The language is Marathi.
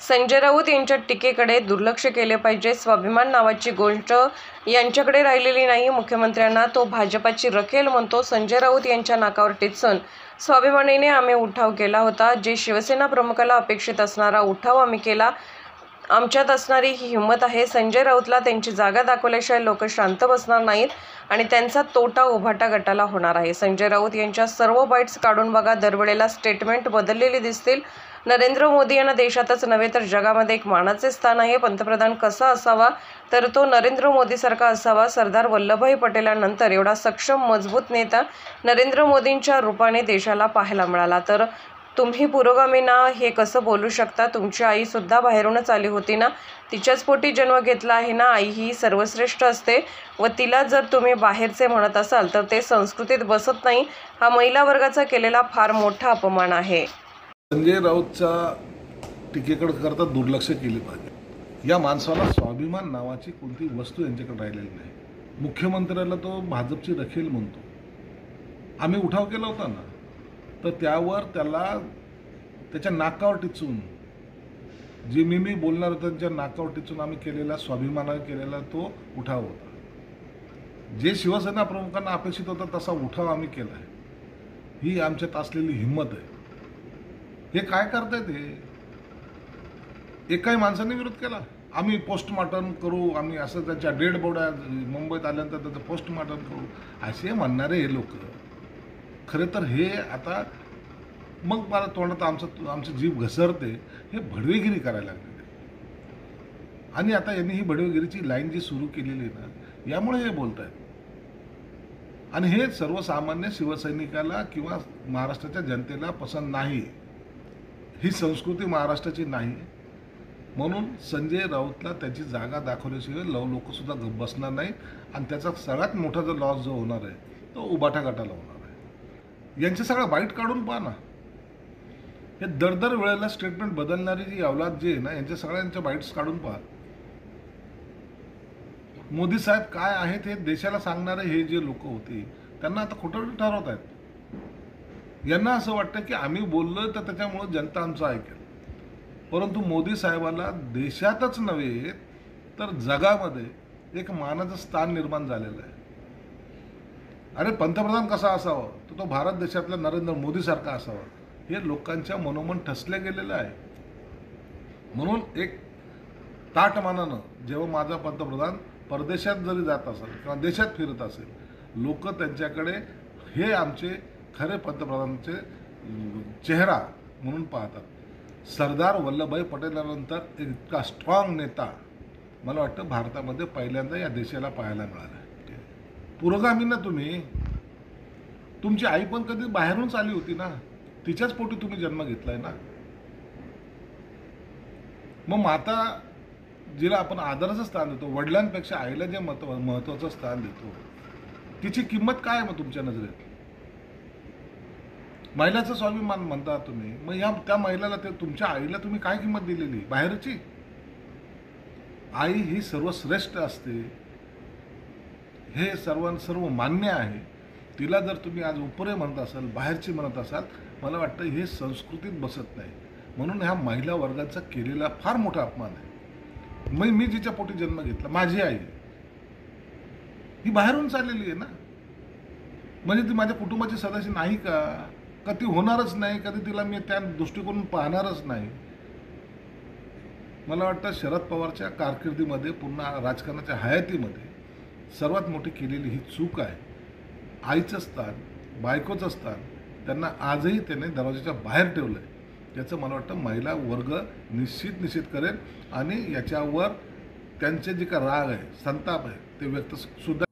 संजय राऊत यांच्या टीकेकडे दुर्लक्ष केले पाहिजे. स्वाभिमान नावाची गोष्ट यांच्याकडे राहिलेली नाही. मुख्यमंत्र्यांना तो भाजपाची रखेल म्हणतो. संजय राऊत यांच्या नाकावर टिच्चून स्वाभिमानीने आम्ही उठाव केला होता. जे शिवसेना प्रमुखाला अपेक्षित असणारा उठाव आम्ही केला. आमच्यात असणारी ही हिंमत आहे. संजय राऊतला त्यांची जागा दाखवल्याशिवाय लोक शांत बसणार नाहीत आणि त्यांचा तोटा उभाटा गटाला होणार आहे. संजय राऊत यांच्या सर्व बाईट्स काढून बघा. दरवेळेला स्टेटमेंट बदललेली दिसतील. नरेंद्र मोदी यांना देशातच नव्हे तर जगामध्ये एक मानाचे स्थान आहे. पंतप्रधान कसा असावा तर तो नरेंद्र मोदीसारखा असावा. सरदार वल्लभभाई पटेलांनंतर एवढा सक्षम मजबूत नेता नरेंद्र मोदींच्या रूपाने देशाला पाहायला मिळाला. तर तुम्ही पुरोगामी ना हे कसं बोलू शकता? तुमची आई सुद्धा बाहेरूनच आली होती ना, तिच्याच पोटी जन्म घेतला आहे ना. आई ही सर्वश्रेष्ठ असते व तिला जर तुम्ही बाहेरचे म्हणत असाल तर ते संस्कृतीत बसत नाही. हा महिला वर्गाचा केलेला फार मोठा अपमान आहे. संजय राऊतच्या टीकेकडे करता दुर्लक्ष केले पाहिजे. या माणसाला स्वाभिमान नावाची कोणती वस्तू यांच्याकडे राहिलेली नाही. मुख्यमंत्र्याला तो भाजपची रखेल म्हणतो. आम्ही उठाव केला होता ना, तर त्यावर त्याला त्याच्या नाकावर टिचून जे मी बोलणार होतं त्यांच्या नाकावर टिचून आम्ही केलेला स्वाभिमानाने केलेला तो उठाव होता. जे शिवसेना प्रमुखांना अपेक्षित होता तसा उठाव आम्ही केला आहे. ही आमच्यात असलेली हिंमत आहे. हे काय करतायत? हे एकाही माणसाने विरोध केला. आम्ही पोस्टमार्टम करू, आम्ही असं त्याच्या डेड बॉड्या मुंबईत आल्यानंतर त्याचं पोस्टमार्टम करू असे म्हणणारे हे लोक. खरे तर हे आता मग मला तोंडात आमची जीभ घसरते. हे भडवेगिरी करायला लागले आणि आता यांनी ही भडवेगिरीची लाईन जी सुरू केलेली आहे ना, यामुळे हे बोलत आहेत. आणि हे सर्वसामान्य शिवसैनिकाला किंवा महाराष्ट्राच्या जनतेला पसंत नाही. ही संस्कृती महाराष्ट्राची नाही. म्हणून संजय राऊतला त्याची जागा दाखवल्याशिवाय लोक सुद्धा गप्प बसणार नाहीत आणि त्याचा सगळ्यात मोठा जो लॉस जो होणार आहे तो उबाटा गटाला होणार आहे. यांचे सगळं बाईट काढून पहा ना. हे दर वेळेला स्टेटमेंट बदलणारी जी अवलाद जी आहे ना, यांच्या सगळ्यांच्या बाईट्स काढून पहा. मोदी साहेब काय आहेत हे देशाला सांगणारे हे जे लोक होते त्यांना आता खोटं ठरवत आहेत. यांना असं वाटतं की आम्ही बोललो तर त्याच्यामुळं जनता आमचं ऐकेल. परंतु मोदी साहेबाला देशातच नव्हे तर जगामध्ये एक मानाचं स्थान निर्माण झालेलं आहे. अरे पंतप्रधान कसा असावा तर तो भारत देशातला नरेंद्र मोदीसारखा असावा हे लोकांच्या मनोमन ठसले गेलेलं आहे. म्हणून एक ताटमानानं जेव्हा माझा पंतप्रधान परदेशात जरी जात असेल किंवा देशात फिरत असेल लोक त्यांच्याकडे हे आमचे खरे पंतप्रधानांचे चेहरा म्हणून पाहतात. सरदार वल्लभभाई पटेलांनंतर इतका स्ट्रॉंग नेता मला वाटतं भारतामध्ये पहिल्यांदा या देशाला पाहायला मिळाला. पुरोगामी ना तुम्ही. तुमची आई पण कधी बाहेरूनच आली होती ना, तिच्याच पोटी तुम्ही जन्म घेतलाय ना. मग माता जिला आपण आदराचं स्थान देतो, वडिलांपेक्षा आईला जे महत्वाचं स्थान देतो, तिची किंमत काय आहे मग तुमच्या नजरेत? महिलाचं स्वाभिमान म्हणता तुम्ही. मग त्या महिलाला ते तुमच्या आईला तुम्ही काय किंमत दिलेली? बाहेरची. आई ही सर्वश्रेष्ठ असते हे सर्व मान्य आहे. तिला जर तुम्ही आज उपरे म्हणत असाल, बाहेरची म्हणत असाल, मला वाटतं हे संस्कृतीत बसत नाही. म्हणून ह्या महिला वर्गाचा केलेला फार मोठा अपमान आहे. मी जिच्या पोटी जन्म घेतला, माझी आई ही बाहेरून चाललेली आहे ना. म्हणजे ती माझ्या कुटुंबाची सदस्य नाही का? ती होणारच नाही. कधी तिला मी त्या दृष्टिकोन पाहणारच नाही. मला वाटतं शरद पवारच्या कारकिर्दीमध्ये पुन्हा राजकारणाच्या हयातीमध्ये सर्वात मोठी केलेली ही चूक आहे. आईचं स्थान, बायकोचं स्थान त्यांना आजही त्याने दरवाजाच्या बाहेर ठेवलं आहे. याचं मला वाटतं महिला वर्ग निश्चित करेल आणि याच्यावर त्यांचे जे का राग आहे, संताप आहे ते व्यक्त सुद्धा